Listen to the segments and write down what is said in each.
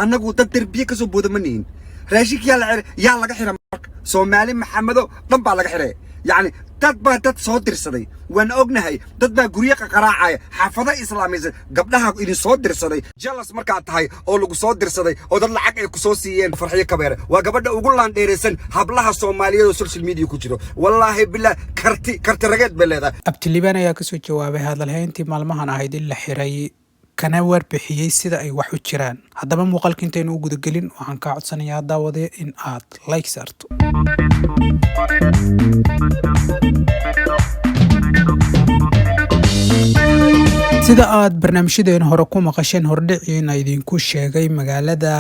annagu dad darbiye ka soo booda ma nihin raashink yaa laga xiray marka Soomaali Maxamedo dhan baa laga xiray يعني dad soo dirsaday waan ognahay dad baa guriga qaraacaya xaafada islaamiyada gabdhaha idin soo dirsaday jealous marka tahay oo lagu soo dirsaday oo dad lacag ay ku soo siiyeen farxiyo kabeere waa gabadha ugu laandheereysan hablaha Soomaaliyeed oo social media ku jiro wallahi billah karti rageed baleeda Abtiliban ayaa ka soo jawaabay hadalhayntii maalmahan ahayd in la xiray kana warbixiyay sida ay wax u jiraan haddaba muuqaalka intaynu u gudagelin waxaan ka codsanayaa daawade in aad like saarto sida aad barnaamijyadeena hore ku maqasheen hordhiciina idinku sheegay magaalada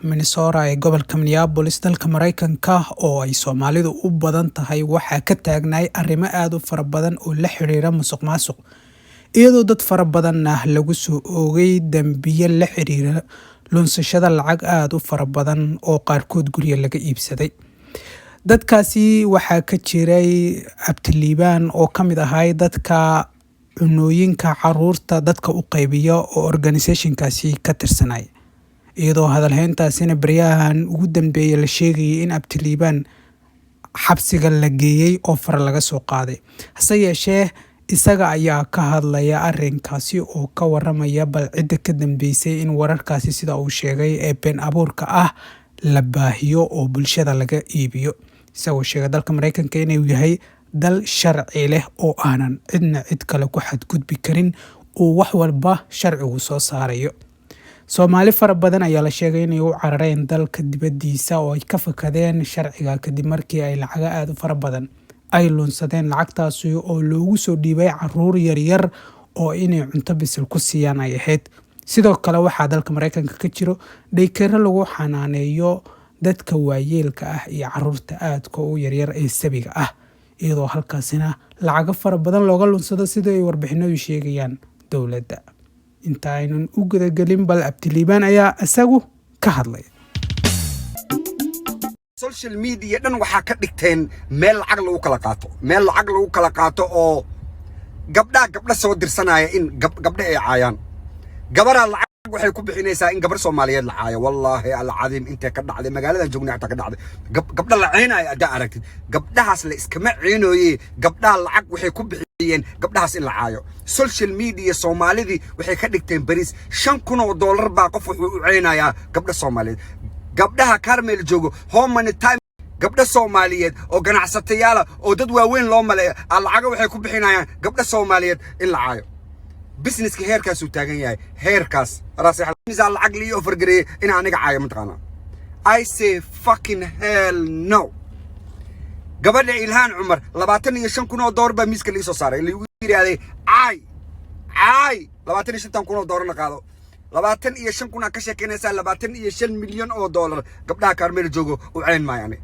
Minnesota ee gobolka Minneapolis dalka Mareykanka oo ay Soomaalidu u badan tahay waxa ka taagnay arrimo aad u fara badan oo la xiriira musuqmaasuq iyadoo dad fara badan lagu soo oogay dambiye la xiriira lunsashada lacag aad u fara badan oo qaarkood guriga laga iibsaday dadkaasi waxa ka jiray Abtiliban oo kamid ahay dadka cunooyinka caruurta dadka u qaybiyo oo organizationkaasi ka tirsanay iyadoo hadalhayntaasina baryahan ugu dambeeyay la sheegay in Abtiliban xabsiga la geeyay oo far laga soo qaaday hase yeeshee isaga ayaa ka hadlaya arrinkaasi oo ka waramaya bal cid ka dambeysay in wararkaasi sida uu sheegay ee been abuurka ah la baahiyo oo bulshada laga iibiyo isagoo sheegay dalka Mareykanka inuu yahay dal sharci leh oo aanan cid kale ku xadgudbi karin oo wax walba sharcigu soo saarayo Soomaali fara badan ayaa la sheegay inay u carareen dalka dibadiisa oo ay ka fakadeen sharciga kadib markii ay lacag aad u fara badan ay lunsadeen lacagtaasi oo loogu soo dhiibay caruur yar oo inay cunto bisil ku siiyaan ay ahayd sidoo kale waxa dalka Mareykanka ka jiro daykeero lagu xanaaneeyo dadka waayeelka ah iyo caruurta aadka u yaryar ee sabiga ah iyadoo halkaasina lacag fara badan looga lunsado sida ay warbixinadu sheegayaan dawladda inta aynan u gudagelin bal Abtiliban ayaa isagu ka hadlay social media dhan waxa ka dhigteen meel lacag lagu kala qaato oo gabdha soo dirsanaya in gabdha ay caayaan gabara lacag waxay ku bixinaysaa in gabar Soomaaliyeed la caayo wallahi al-cadiim inta ka dhacday magaalada joogna ka dhacday gabdha la ceenay aad aragtid gabdhahaas la iskama ceenooyee gabdhaha lacag waxay ku bixiyeen gabdhahaas in la caayo social media Soomaalidii waxay ka dhigteen bariis $5,000 baa qof wuxuu u ceenayaa gabdha Soomaaliyeed gabdhaha Carmel joogo how many time gabdha Soomaaliyeed oo ganacsatayaal oo dad waaweyn loo maleeyo lacag waxay ku bixinayaan gabdha Soomaaliyeed in la caayo businesska heerkaas uu taagan yahay heerkaas raasix miisaan lacag liyo offer gareey in aniga caayo mataqaana I say fucking hell no gabadha Ilhaan Umar $25,000 baa miiska liisoo saaray lagu yiraahday ay $25,000 na qaado 25,000 ka sheekeynaysa $25 milyan gabdhaha Carmel joogo u ceen maayane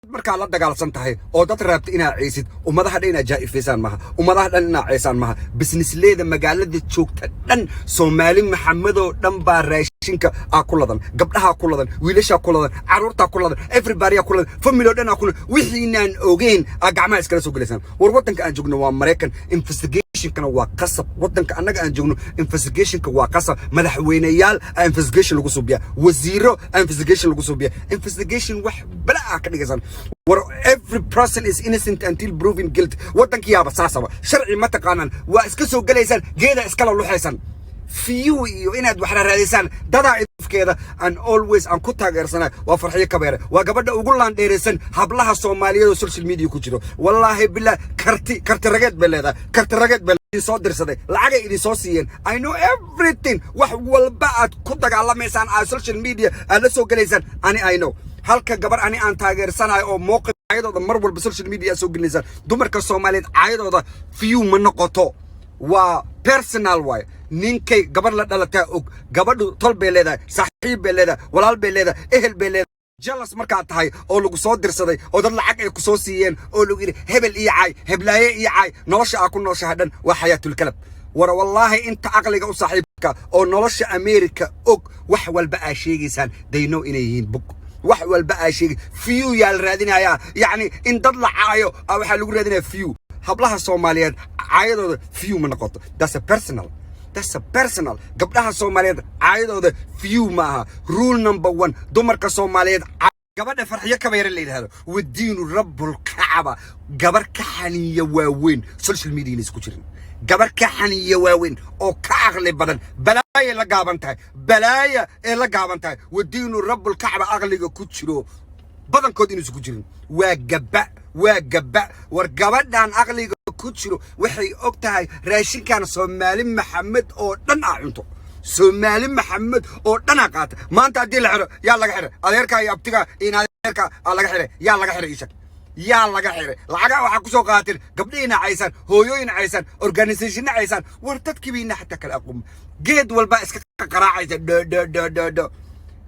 marka la dagaalsan tahay oo dad raabta inaa ciisid umadaha dhan inaa jaaifaysan maha umadaha dhan inaa ciisan maha business leeda magaalada joogta dhan Soomaali Maxamedo dhan baa raashinka ku ladan gabdhaha ku ladan wiilasha ku ladan caruurta ku ladan everybody ku ladan family dhan ku ladan wixiinaan ogeyn gacmaha iskala soo galaysan war wadanka aan joogno waa Mareykan investigation kana waa qasab wadanka anaga aan joogno investigation ka waa qasab madaxweynayaal investigation lagu soo biya wasiiro investigation lagu soo biya investigation wax bala ka dhigaysan where every person is innocent until proven guilty wadanka yaaba saasaba sharci ma taqaanan waa iska soo galaysan geeda iskala luxaysan fiyu iyo inaad wax raadisaan dada idafkeeda and always aan ku taageersanay waa farxiyo kabeere waa gabadha ugu laandheereysan hablaha Soomaaliyeed oo social media ku jiro wallahi billah karti rageed baleeda soo dirsaday lacag idin soo siiyeen I know everything wax walba aad ku dagaalamaysan social media aad la soo galaysan I know halka gabar ani aan taageersanahay oo mooqif ayadooda mar walba social media soo gelinaysan dumarka Soomaaliyeed ayadooda few ma noqoto waa personal way ninkay gabar la dhalatay og gabadhu tol bay leedahay saaxiib bay leedahay walaal bay leedahay ehel bay leedahay jealous marka tahay oo lagu soo dirsaday oo dad lacag ay ku soo siiyeen oo lagu yiri hebel iyo caay heblaaye iyo caay nolosha ku nooshahay dhan waa xayaatul kalab war wallahi inta aqliga u saaxiibka oo nolosha America og wax walba ay sheegaysan they know inay yihiin bug wax walba ay sheegay few yaal raadinaya yani in dad la caayo waxa lagu raadinaya few hablaha Soomaaliyeed caayadooda few ma noqoto that's a personal that's a personal gabdhaha Soomaaliyeed caayadooda few maaha rule number 1 dumarka Soomaaliyeed gabadha farxiyo kabeere la yiraahdo wadiinu rabbul kaaba gabar ka xaniya waaweyn social media isku jirin gabar ka xaniya waaweyn oo ka aqli badan balaaya la gaaban tahay wadiinu rabbul kaaba aqliga ku jiro badankood inuu isku jirin waa gabba war gabadhan aqliga ku jiro waxay og tahay raashinkan Soomaali Maxamed oo dhan cunto Soomaali Maxamed oo dhan qaata maanta hadii la xiro yaa laga xiro adeerka iyo abtiga in adeerka laga xiro yaa laga xiro ishak yaa laga xiro lacaga waxa ku soo qaatin gabdhiina caysan hooyooyin caysan organization caysan war dadkiina xataa kala aqoon geed walba iska qaraacaysa do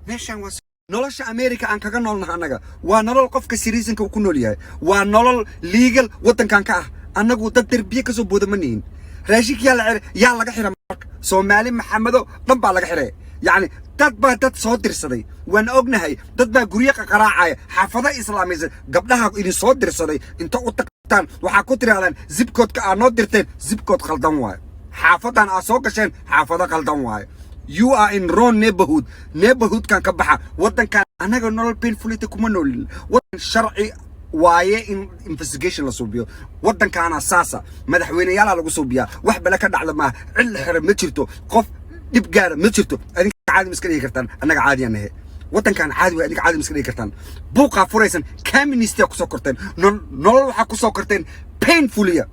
meeshan waa nolosha America aan kaga noolnahay anaga waa nolol qofka siriisanka uu ku nool yahay waa nolol legal wadankan ka ah anagu dad darbiye ka soo boodamaniin raashik yaa laga xiro Soomaali Maxamedo dhan baa laga xiray yani dad soo dirsaday waan ognahay dad baa guriga qaraacaya xaafada islaamiyada gabdhaha idin soo dirsaday inta u tagtaan waxa ku tiraadaan zip code-ka aad noo dirteen zip code khaldan waayo xaafadan aad soo gasheen xaafada khaldan waayo you are in wrong neighborhood kan ka baxa wadankan anaga nolol painfulity kuma noolin wadan sharci waaye in investigation la suubiyo wadankan asaasa madaxweynayaal lagu suubiyaa wax bala ka dhacda ma cil xira ma jirto qof dib gaar ma jirto adinka caadi miska dhigi kartaan anaga caadi anahay wadankan caadi waa adinka caadi miska dhigi kartaan buuqa furaysan communist ku soo korteen nolol waxa ku soo korteen painfully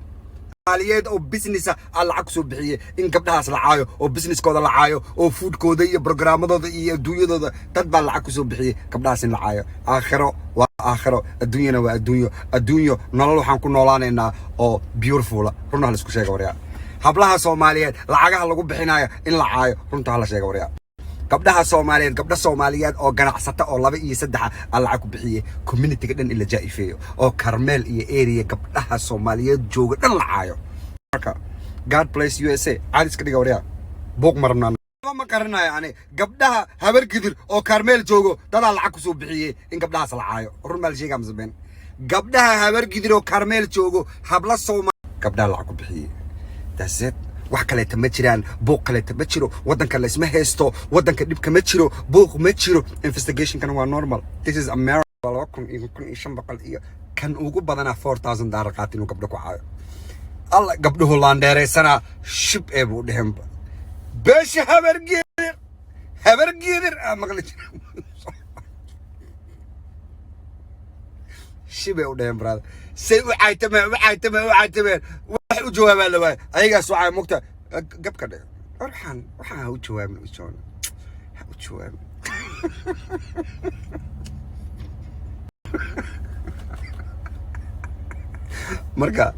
Aliyad oo business lacag soo bixiyay in gabdhahaas la caayo oo businesskooda la caayo oo foodkooda iyo programmadooda iyo adduunyadooda dad baa lacag soo bixiyay gabdhahaas in la caayo aakhiro waa aakhiro adduunyana waa adduunyo nolol waxaan ku noolaanaynaa oo beautiful runta la isku sheego wariyaa hablaha Soomaaliyeed lacagaha lagu bixinayo in la caayo runta la sheego wariyaa gabdhaha Soomaaliyeed oo ganacsata oo 2 iyo 3 lacag ku bixiyay community dhan ila jaifeeyo oo Carmel iyo area gabdhaha Soomaaliyeed jooga dhan la caayo marka God bless USA aad iska dhiga wariyaa boog marnaa ma qaranayo ani gabdhaha habar gidir oo Carmel joogo dad lacag ku soo bixiyay in gabdhahaas la caayo run mal sheegam sabeen gabdhaha habar gidir oo Carmel joogo habla Soomaali gabdhaha lacag ku bixiyay that's it wax kale ma jiraan buuq kale ma jiro wadanka la isma haysto wadanka dibka ma jiro buuq ma jiro investigation kan waa normal this is America in shanbaqal iyo kan ugu badana $4000 qaatin uu gabdho ku caayo alla gabdhuhu laandeereysana shib ee buu dhahan beesha habar geedir maqli shib ee u dhahan brother say u caaytameen wax u jawaabaa la waay ayaga soo caay mugta gabka dhig waxaan u jawaabin u jawaabin marka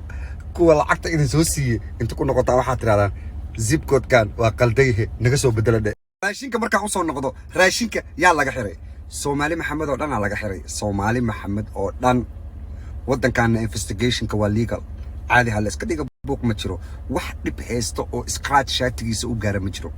kuwa lacagta idin soo siiyay inta ku noqotaa waxaad tirahdaan zip code-kan waa qaldaye naga soo bedela raashinka markaan u soo noqdo raashinka yaa laga xiray Soomaali Maxamed oo dhan laga xiray Soomaali Maxamed oo dhan wadankan investigationka waa legal caadi hal iska dhiga buuq ma jiro wax dhib haysto oo scratch shaatigiisa u gaara ma jiro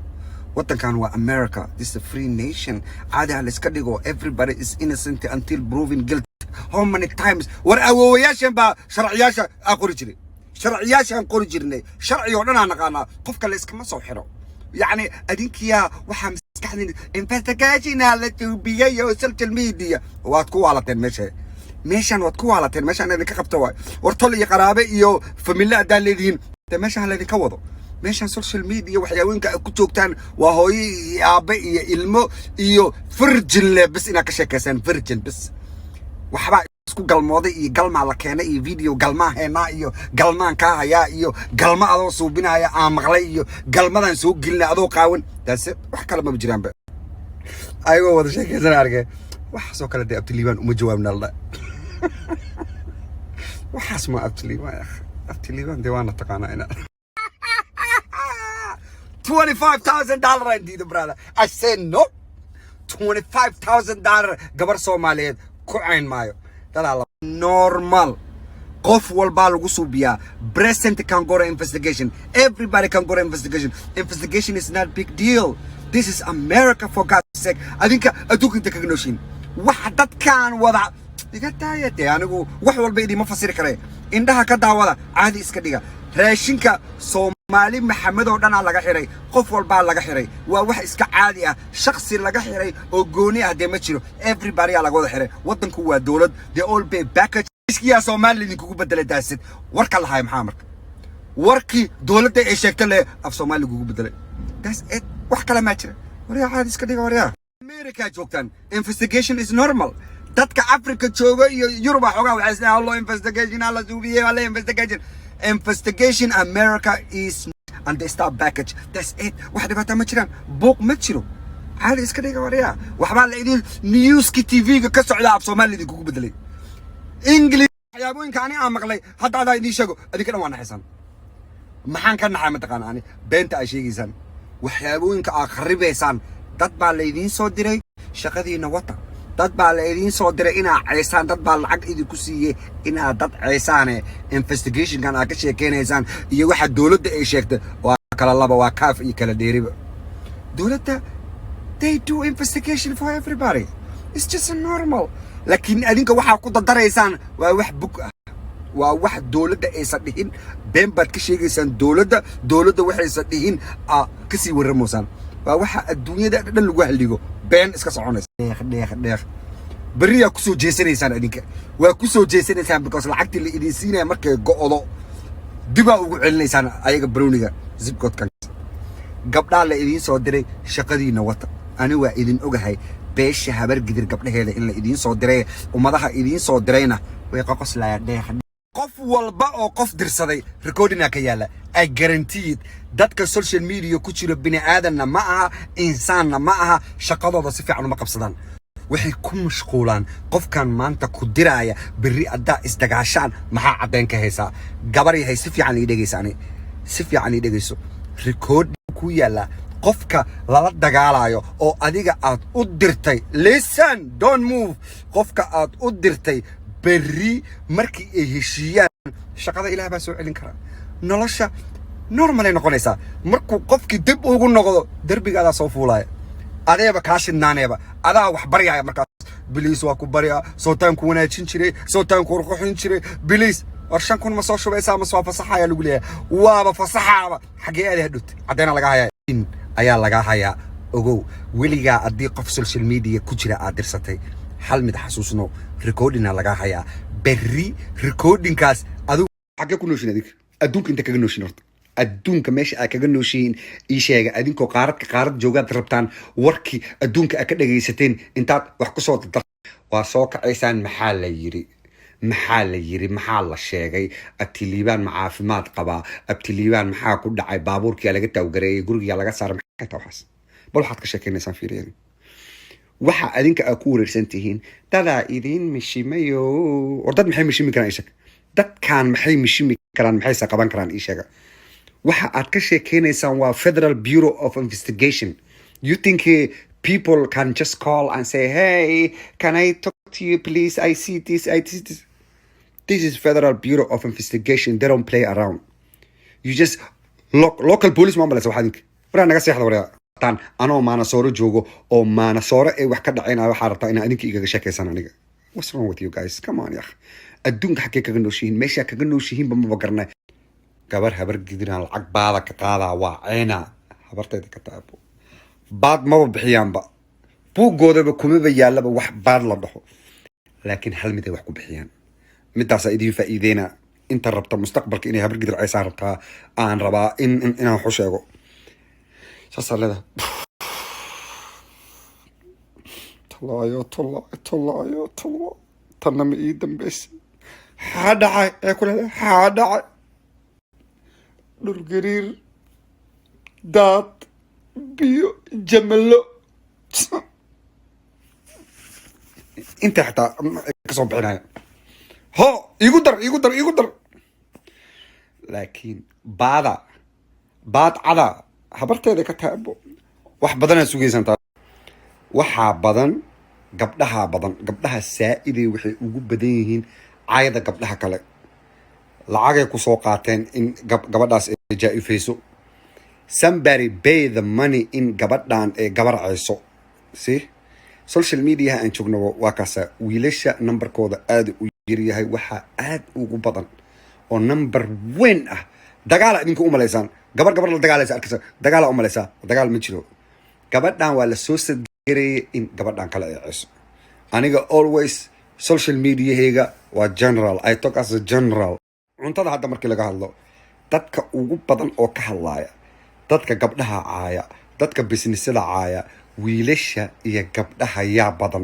wadankan waa America this is a free nation caadi hal iska dhigo everybody is innocent until proven guilty how many times war awoowayaashan baa sharciyaasha qori jiray sharciyaashan qori jirnay sharci oo dhan aan naqaana qofka la iskama soo xiro يعني أدينكيا وحام سكحني investigation على توبية social media واتكو على تنمشة مشان واتكو على تنمشة أنا ذيك قبتوا ورطلي قرابة إيو فملا دالدين تمشى على ذيك وضو مشان social media وحيوين كتوكتان وهوي أبي إلمو إيو فرجل بس إنك شكسان فرجل بس وحبا isku galmooday iyo galma la keenay iyo video galma heena iyo galmaan ka haya iyo galma adoo suubinaya aan maqlay iyo galmadan soo gelina adoo qaawan taas wax kale ma jiraan ba ayagoo wada sheekaysan argay wax soo kala day abtiliiban uma jawaabna la waxaas ma abtiliiban deewaana taqaana ina $25,000 indeed brother I said no $25,000 gabar Soomaaliyeed ku cayn maayo normal qof walba lagu suubiyaa present can go to investigation everybody can go to investigation is not big deal this is America for God's sake adinka adduunka inta kaga nooshin wax dadkan wada iga taayay anigu wax walba idin ma fasiri kare indhaha ka daawada caadi iska dhiga raashinka maalin maxamed oo dhan laga xiray qof walba laga xiray waa wax iska caadi ah shakhsi laga xiray oo gooni ah ma jiro everybody laga wada xiray wadanku waa dawlad they all pay package iskiya Soomaaliland kugu bedelay daasid warka lahaay maxaa marka warkii dawladda ay sheegtay le af Soomaaliland kugu bedelay that's it wax kale ma jiro wariyaa caadi iska dhiga wariyaa America joogtan investigation is normal dadka Africa jooga iyo Europe xogaa waxay isla hallo investigation alla suubiye alla investigation America is and they start package that's it wax dhibaato ma jiraan buuq ma jiro caadi iska dhiga wariyaa waxba la idin news ki TV ga ka socda af Soomaaliland kugu bedelay English waxyaabooyinka aan maqlay hadda aad idin sheego adinka dhan waa naxaysan maxaan ka naxay mataqaan ani beenta ay sheegaysan waxyaabooyinka aad kharibaysan dad baa la idin soo diray shaqadiina wata dad baa la idin soo diray inaa ceysaan dad baa lacag idinku siiyay inaa dad ceysaan investigation kan aad ka sheekeynaysaan iyo waxa dawladda ay sheegtay waa kala laba waa kaaf iyo kala dheeriba dawladda they do investigation for everybody it's just normal laakiin adinka waxa ku dadaraysaan waa wax bug ah waa wax dawladda aysan dhihin been baad ka sheegaysaan dawladda waxaysan dhihin ka sii warramoosaan waa waxa adduunyada dhan lagu haligo been iska soconaysa dheeq bariya ku soo jeesanaysaan adinka waa ku soo jeesanaysaan because lacagtii la idin siinay markay go'do diba ugu celinaysaan ayaga browniga zipcode kan gabdha la idin soo diray shaqadiina wata ani waa idin ogahay beesha habar gidir gabdhaheeda in la idin soo diray umadaha idin soo dirayna way qoqoslaya dheeq qof walba oo qof dirsaday recording ka yaala I guarantee dadka social media ku jira bini aadanna ma aha insaanna ma aha shaqadooda si fiican uma qabsadaan waxay ku mashquulaan qofkan maanta ku diraya biri adda isdagaashaan maxaa cadeen ka haysaa gabar yahay si fiican ii dhageysaani si fiican ii dhageyso record ku yaala qofka lala dagaalayo oo adiga aad u dirtay listen don't move qofka aad u dirtay beri markii ay heshiiyaan shaqada Ilaahay baa soo celin kara nolosha normal ay noqonaysaa markuu qofkii dib ugu noqdo darbigaada soo fuulaya adeeba ka shidnaaneeba adaa wax baryaaya markaas biliis waa ku baryaa sootaan ku wanaajin jiray sootaan ku ruxin jiray biliis warshan kun ma soo shubaysaa ma soo fasaxaya lagu leeyahay waaba fasaxaaba xagee aad hadhut cadeena laga hayaa ayaa laga hayaa ogow weliga adii qof social media ku jira aad dirsatay hal mid xasuusno recording laga hayaa berri recording kaas adu xagee ku nooshin adig adduunka inta kaga nooshin horta adduunka meesha ay kaga nooshiin ii sheega adinkoo qaarad joogaad rabtaan warkii adduunka aad ka dhagaysateen intaad wax ku soo dadar waa soo kacaysaan maxaa la yiri maxaa la sheegay abtiliibaan ma caafimaad qabaa abtiliibaan maxaa ku dhacay baabuurkii laga taawgareeyay guriga laga saaray maxay tahay waxaas bal waxaad ka sheekeynaysan fiiriyeen waxa adinka aad ku wareersan tihiin dadaa idin mishimayo ordad maxay mishimi karaan ishag dadkan maxay mishimi karaan maxay qaban karaan ishaga waxa aad ka sheekeynaysaan waa Federal Bureau of Investigation you think people can just call and say hey can I talk to you please I see this this is Federal Bureau of Investigation they don't play around you just local police mambalasa waxa adinka waraa naga seexda waraa tan anoo maanasooro joogo oo maanasooro ay wax ka dhacayna waxa rabtaa in adinka iga sheekaysan aniga what's wrong with you guys come on yakh adduunka xaqee kaga nooshiin meesha kaga nooshiin bama garnay gabar habar gidiraan lacag baada ka qaadaa waa ceena habarteeda ka taabo baad ma bixiyaanba buugoodaba kumaba yaalaba wax baad la dhaho laakiin hal mid ay wax ku bixiyaan midaas ay idin faa'iideena inta rabta mustaqbalka inay habar gidir ay saartaa aan rabaa inaan wax sheego sasalada tallaayo tanna ii dambeysay hadhacay ee kula hadhacay dhurgariir daad biyo jamalo inta xataa ka soo bixinaya ho igu dar laakiin baad cada habarteeda ka taabo wax badan sugaysan taa waxa badan gabdhaha saa'iday waxay ugu badan yihiin caayada gabdhaha kale lacagay ku soo qaateen in gabadhaas ay jaa'ifayso somebody pay the money in gabadhan ay gabarcayso see social media aan joogno waa kaasa wiilasha numberkooda aad u yar yahay waxa aad ugu badan oo number weyn ah dagaala idinku u malaysaan gabar la dagaalaysa arkaysa dagaala u malaysaa dagaal ma jiro gabadhan waa la soo sadgareeyay in gabadhan kala eeceyso aniga always social mediahayga waa general I talk as a general cuntada hadda markii laga hadlo dadka ugu badan oo ka hadlaaya dadka gabdhaha caaya dadka businessyada caaya wiilasha iyo gabdhaha yaa badan